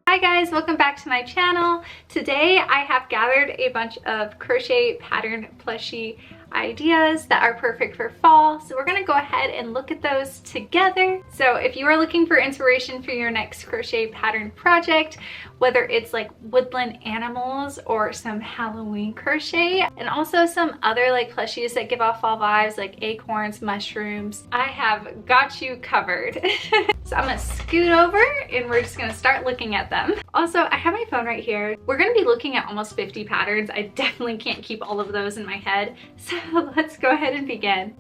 Hi guys, welcome back to my channel. Today I have gathered a bunch of crochet pattern plushie ideas that are perfect for fall. So we're gonna go ahead and look at those together. So if you are looking for inspiration for your next crochet pattern project, whether it's like woodland animals or some Halloween crochet, and also some other like plushies that give off fall vibes like acorns, mushrooms, I have got you covered. So I'm gonna scoot over and we're just gonna start looking at them. Also, I have my phone right here. We're gonna be looking at almost 50 patterns. I definitely can't keep all of those in my head. So let's go ahead and begin.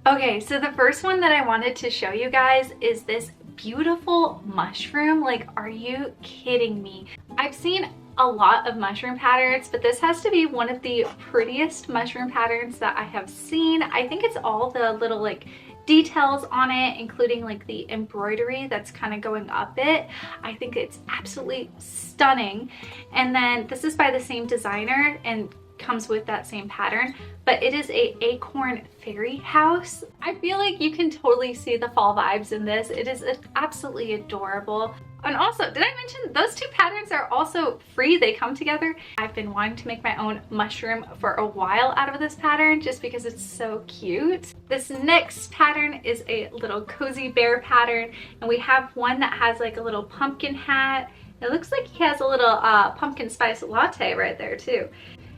Okay, so the first one that I wanted to show you guys is this beautiful mushroom. Like, are you kidding me? I've seen a lot of mushroom patterns, but this has to be one of the prettiest mushroom patterns that I have seen. I think it's all the little like details on it, including like the embroidery that's kind of going up it. I think it's absolutely stunning. And then this is by the same designer and comes with that same pattern, but it is a acorn fairy house. I feel like you can totally see the fall vibes in this. It is absolutely adorable. And also, did I mention those two patterns are also free? They come together. I've been wanting to make my own mushroom for a while out of this pattern just because it's so cute. This next pattern is a little cozy bear pattern, and we have one that has like a little pumpkin hat. It looks like he has a little pumpkin spice latte right there too.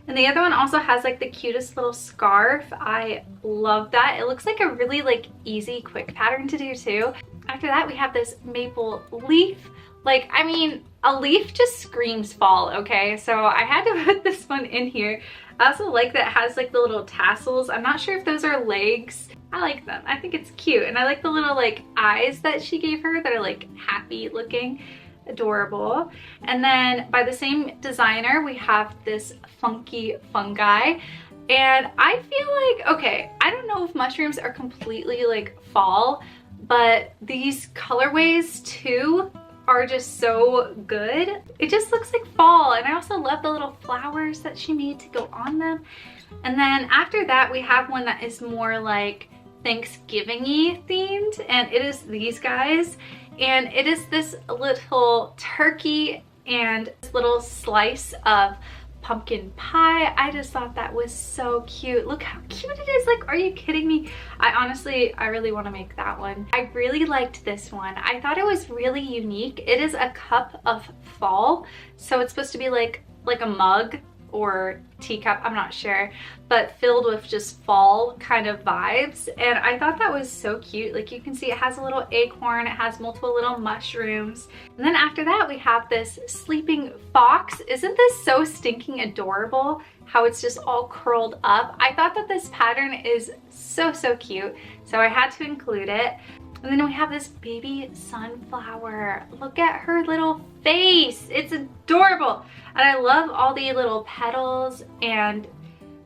And the other one also has like the cutest little scarf. I love that. It looks like a really like easy, quick pattern to do too. After that, we have this maple leaf. Like, I mean, a leaf just screams fall, okay? So I had to put this one in here. I also like that it has like the little tassels. I'm not sure if those are legs. I like them. I think it's cute. And I like the little like eyes that she gave her that are like happy looking. Adorable. And then by the same designer, we have this funky fungi. And I feel like, okay, I don't know if mushrooms are completely like fall, but these colorways too are just so good. It just looks like fall. And I also love the little flowers that she made to go on them. And then after that, we have one that is more like Thanksgiving-y themed, and it is these guys. And it is this little turkey and this little slice of pumpkin pie. I just thought that was so cute. Look how cute it is. Like, are you kidding me? I really want to make that one. I really liked this one. I thought it was really unique. It is a cup of fall. So it's supposed to be like a mug or teacup, I'm not sure, but filled with just fall kind of vibes. And I thought that was so cute. Like, you can see it has a little acorn, it has multiple little mushrooms. And then after that, we have this sleeping fox. Isn't this so stinking adorable? How it's just all curled up. I thought that this pattern is so cute, so I had to include it. And then we have this baby sunflower. Look at her little face. It's adorable. And I love all the little petals and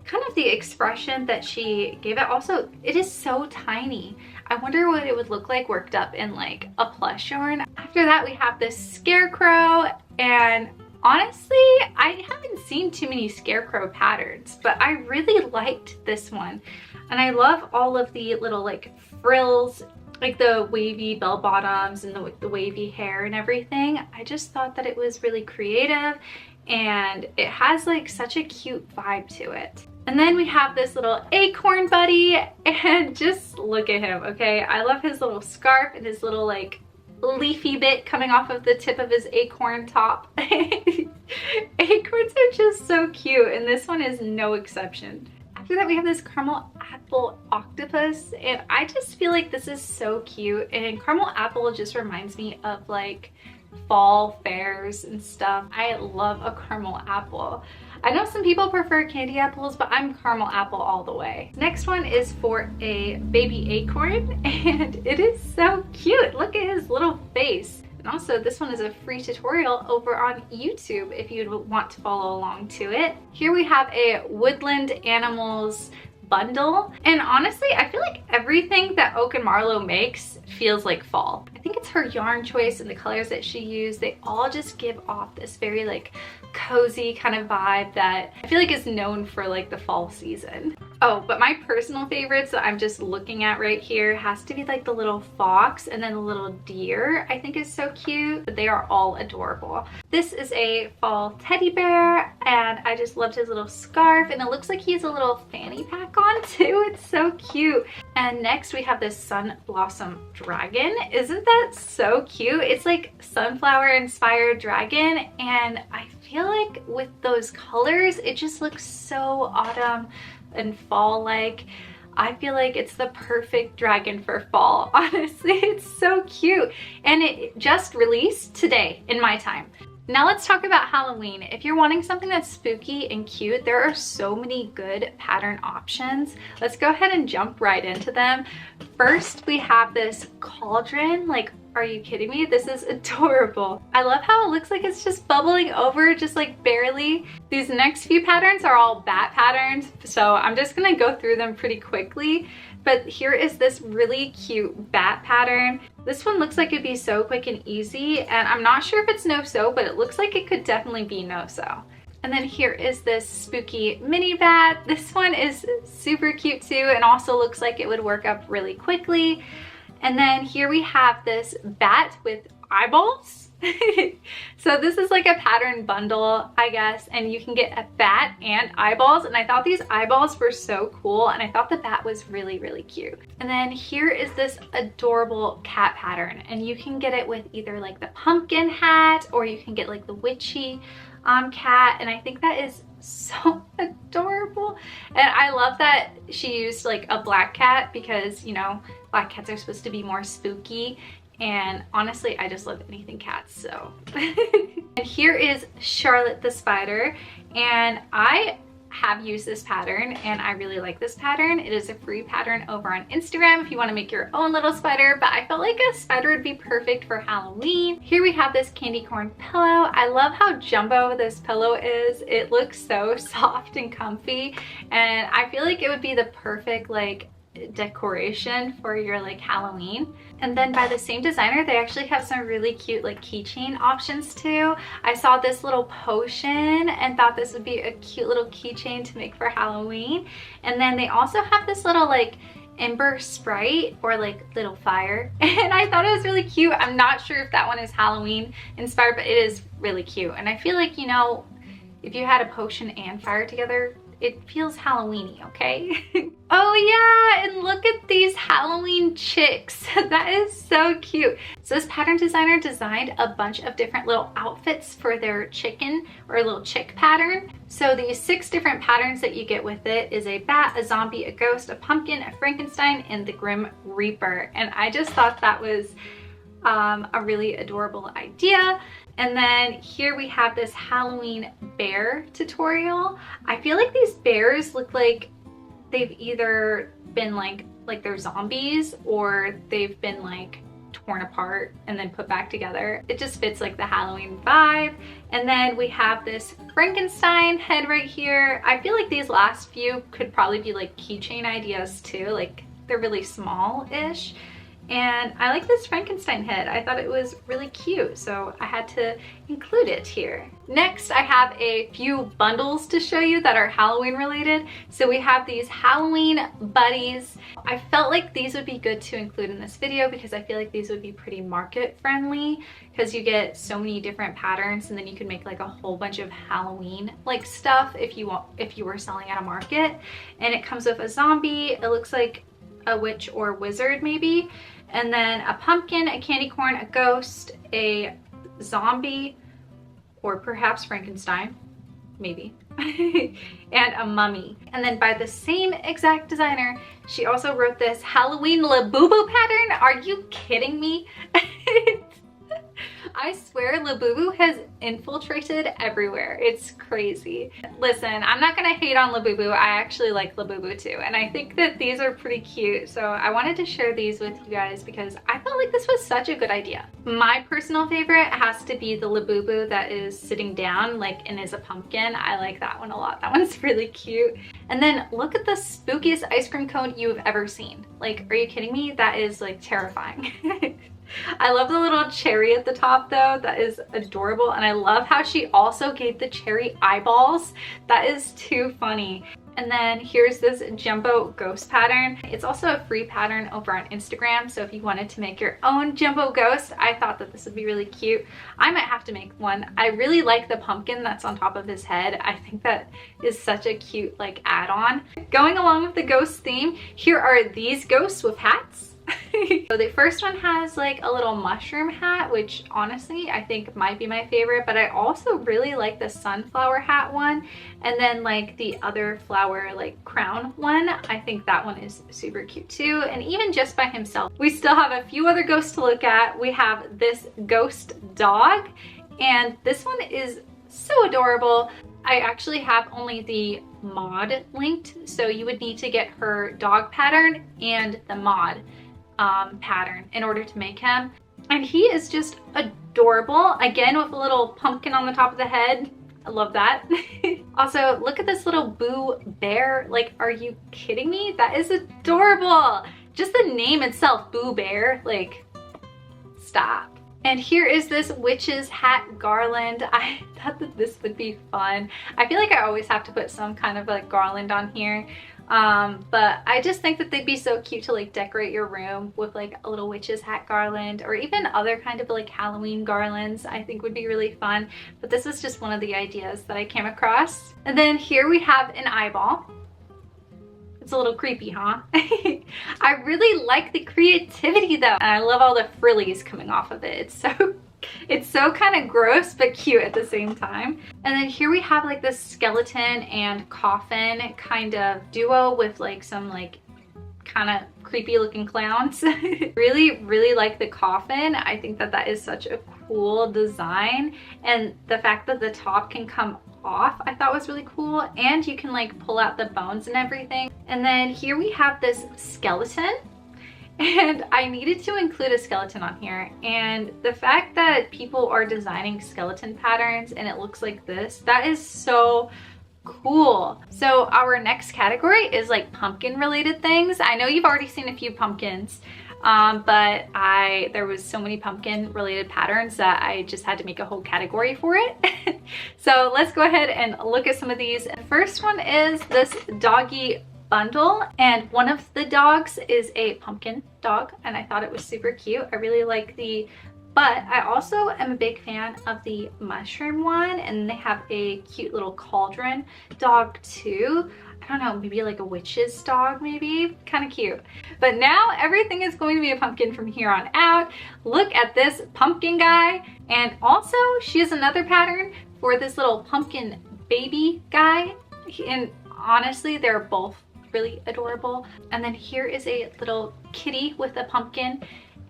kind of the expression that she gave it. Also, it is so tiny. I wonder what it would look like worked up in like a plush yarn. After that, we have this scarecrow, and honestly, I haven't seen too many scarecrow patterns, but I really liked this one. And I love all of the little like frills, like the wavy bell bottoms and the wavy hair and everything. I just thought that it was really creative, and it has like such a cute vibe to it. And then we have this little acorn buddy, and just look at him, okay? I love his little scarf and his little like leafy bit coming off of the tip of his acorn top. Acorns are just so cute, and this one is no exception. After that, we have this caramel apple octopus, and I just feel like this is so cute. And caramel apple just reminds me of like fall fairs and stuff. I love a caramel apple. I know some people prefer candy apples, but I'm caramel apple all the way. Next one is for a baby acorn, and it is so cute. Look at his little face. And also, this one is a free tutorial over on YouTube if you'd want to follow along to it. Here we have a woodland animals bundle, and honestly, I feel like everything that Oak and Marlowe makes feels like fall. I think it's her yarn choice and the colors that she used. They all just give off this very like cozy kind of vibe that I feel like is known for like the fall season. Oh, but my personal favorites that I'm just looking at right here has to be like the little fox and then the little deer. I think is so cute, but they are all adorable. This is a fall teddy bear, and I just loved his little scarf, and it looks like he has a little fanny pack on too. It's so cute. And next we have this sun blossom dragon. Isn't that so cute? It's like sunflower inspired dragon, and I feel like with those colors it just looks so autumn and fall like. I feel like it's the perfect dragon for fall. Honestly, it's so cute, and it just released today in my time. Now let's talk about Halloween. If you're wanting something that's spooky and cute, there are so many good pattern options. Let's go ahead and jump right into them. First, we have this cauldron. Like, are you kidding me? This is adorable. I love how it looks like it's just bubbling over, just like barely. These next few patterns are all bat patterns, so I'm just gonna go through them pretty quickly. But here is this really cute bat pattern. This one looks like it'd be so quick and easy, and I'm not sure if it's no-sew, but it looks like it could definitely be no-sew. And then here is this spooky mini bat. This one is super cute too, and also looks like it would work up really quickly. And then here we have this bat with eyeballs. So this is like a pattern bundle, I guess, and you can get a bat and eyeballs, and I thought these eyeballs were so cool, and I thought the bat was really, really cute. And then here is this adorable cat pattern, and you can get it with either like the pumpkin hat, or you can get like the witchy cat, and I think that is so adorable. And I love that she used like a black cat because, you know, black cats are supposed to be more spooky, and honestly I just love anything cats, so. And here is Charlotte the spider, and I have used this pattern and I really like this pattern. It is a free pattern over on Instagram if you want to make your own little spider, but I felt like a spider would be perfect for Halloween. Here we have this candy corn pillow. I love how jumbo this pillow is. It looks so soft and comfy, and I feel like it would be the perfect like decoration for your like Halloween. And then by the same designer, they actually have some really cute like keychain options too. I saw this little potion and thought this would be a cute little keychain to make for Halloween. And then they also have this little like ember sprite or like little fire, and I thought it was really cute. I'm not sure if that one is Halloween inspired, but it is really cute. And I feel like, you know, if you had a potion and fire together, it feels Halloween-y, okay? Oh yeah, and look at these Halloween chicks. That is so cute. So this pattern designer designed a bunch of different little outfits for their chicken or little chick pattern. So these 6 different patterns that you get with it is a bat, a zombie, a ghost, a pumpkin, a Frankenstein, and the Grim Reaper. And I just thought that was a really adorable idea. And then here we have this Halloween bear tutorial. I feel like these bears look like they've either been like they're zombies, or they've been like torn apart and then put back together. It just fits like the Halloween vibe. And then we have this Frankenstein head right here. I feel like these last few could probably be like keychain ideas too. Like they're really small-ish. And I like this Frankenstein head. I thought it was really cute, so I had to include it here. Next, I have a few bundles to show you that are Halloween related. So we have these Halloween buddies. I felt like these would be good to include in this video because I feel like these would be pretty market friendly, because you get so many different patterns, and then you can make like a whole bunch of Halloween like stuff if you were selling at a market. And it comes with a zombie. It looks like a witch or wizard maybe, and then a pumpkin, a candy corn, a ghost, a zombie, or perhaps Frankenstein, maybe, and a mummy. And then by the same exact designer, she also wrote this Halloween Labubu pattern. Are you kidding me? I swear Labubu has infiltrated everywhere. It's crazy. Listen, I'm not gonna hate on Labubu. I actually like Labubu too, and I think that these are pretty cute. So I wanted to share these with you guys because I felt like this was such a good idea. My personal favorite has to be the Labubu that is sitting down like and is a pumpkin. I like that one a lot. That one's really cute. And then look at the spookiest ice cream cone you've ever seen. Like, are you kidding me? That is like terrifying. I love the little cherry at the top though. That is adorable. And I love how she also gave the cherry eyeballs. That is too funny. And then here's this jumbo ghost pattern. It's also a free pattern over on Instagram, so if you wanted to make your own jumbo ghost, I thought that this would be really cute. I might have to make one. I really like the pumpkin that's on top of his head. I think that is such a cute like add-on. Going along with the ghost theme, here are these ghosts with hats. So the first one has like a little mushroom hat, which honestly I think might be my favorite, but I also really like the sunflower hat one, and then like the other flower like crown one. I think that one is super cute too, and even just by himself. We still have a few other ghosts to look at. We have this ghost dog, and this one is so adorable. I actually have only the mod linked, so you would need to get her dog pattern and the mod pattern in order to make him. And he is just adorable, again with a little pumpkin on the top of the head. I love that. Also, look at this little Boo Bear. Like, are you kidding me? That is adorable. Just the name itself, Boo Bear, like, stop. And here is this witch's hat garland. I thought that this would be fun. I feel like I always have to put some kind of like garland on here. But I just think that they'd be so cute to like decorate your room with like a little witch's hat garland, or even other kind of like Halloween garlands I think would be really fun. But this is just one of the ideas that I came across. And then here we have an eyeball. It's a little creepy, huh? I really like the creativity though. And I love all the frillies coming off of it. It's so kind of gross but cute at the same time. And then here we have like this skeleton and coffin kind of duo with like some like kind of creepy looking clowns. Really like the coffin. I think that that is such a cool design, and the fact that the top can come off I thought was really cool, and you can like pull out the bones and everything. And then here we have this skeleton, and I needed to include a skeleton on here, and the fact that people are designing skeleton patterns and it looks like this, that is so cool. So our next category is like pumpkin related things. I know you've already seen a few pumpkins, but there was so many pumpkin related patterns that I just had to make a whole category for it. So let's go ahead and look at some of these. The first one is this doggy bundle, and one of the dogs is a pumpkin dog, and I thought it was super cute. I really like the but I also am a big fan of the mushroom one, and they have a cute little cauldron dog too. I don't know, maybe like a witch's dog, maybe, kind of cute. But now everything is going to be a pumpkin from here on out. Look at this pumpkin guy, and also she has another pattern for this little pumpkin baby guy, and honestly they're both really adorable. And then here is a little kitty with a pumpkin,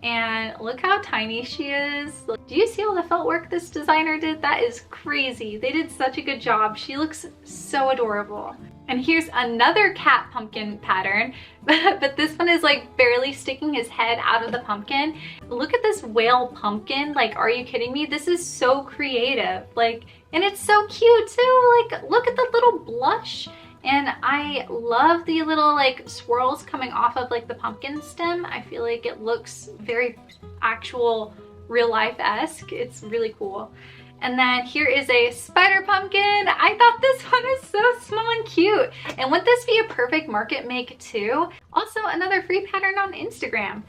and look how tiny she is. Do you see all the felt work this designer did? That is crazy. They did such a good job. She looks so adorable. And here's another cat pumpkin pattern, but this one is like barely sticking his head out of the pumpkin. Look at this whale pumpkin. Like, are you kidding me? This is so creative. Like, and it's so cute too. Like, look at the little blush. And I love the little like swirls coming off of like the pumpkin stem. I feel like it looks very actual real life-esque. It's really cool. And then here is a spider pumpkin. I thought this one is so small and cute. And wouldn't this be a perfect market make too? Also another free pattern on Instagram.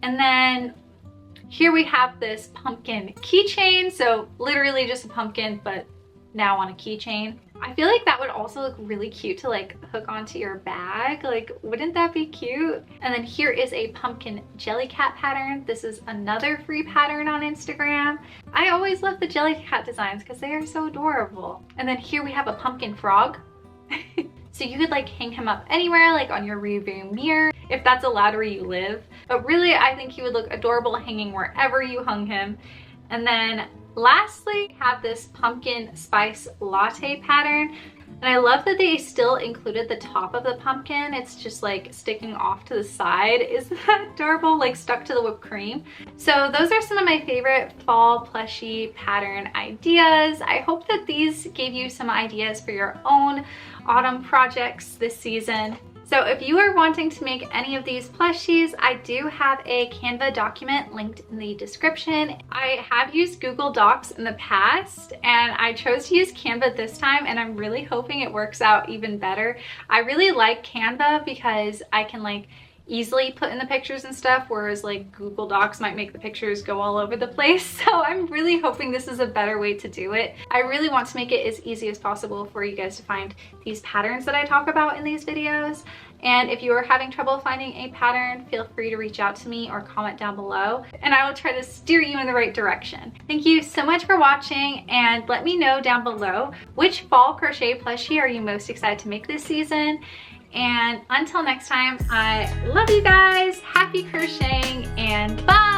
And then here we have this pumpkin keychain. So literally just a pumpkin, but now on a keychain. I feel like that would also look really cute to like hook onto your bag. Like, wouldn't that be cute? And then here is a pumpkin jelly cat pattern. This is another free pattern on Instagram. I always love the jelly cat designs because they are so adorable. And then here we have a pumpkin frog. So you could like hang him up anywhere, like on your rearview mirror, if that's allowed where you live. But really, I think he would look adorable hanging wherever you hung him. And then lastly, we have this pumpkin spice latte pattern. And I love that they still included the top of the pumpkin. It's just like sticking off to the side. Isn't that adorable? Like stuck to the whipped cream. So those are some of my favorite fall plushie pattern ideas. I hope that these gave you some ideas for your own autumn projects this season. So if you are wanting to make any of these plushies, I do have a Canva document linked in the description. I have used Google Docs in the past and I chose to use Canva this time, and I'm really hoping it works out even better. I really like Canva because I can like easily put in the pictures and stuff, whereas like Google Docs might make the pictures go all over the place. So I'm really hoping this is a better way to do it. I really want to make it as easy as possible for you guys to find these patterns that I talk about in these videos. And if you are having trouble finding a pattern, feel free to reach out to me or comment down below and I will try to steer you in the right direction. Thank you so much for watching, and let me know down below which fall crochet plushie are you most excited to make this season. And until next time, I love you guys, happy crocheting, and bye!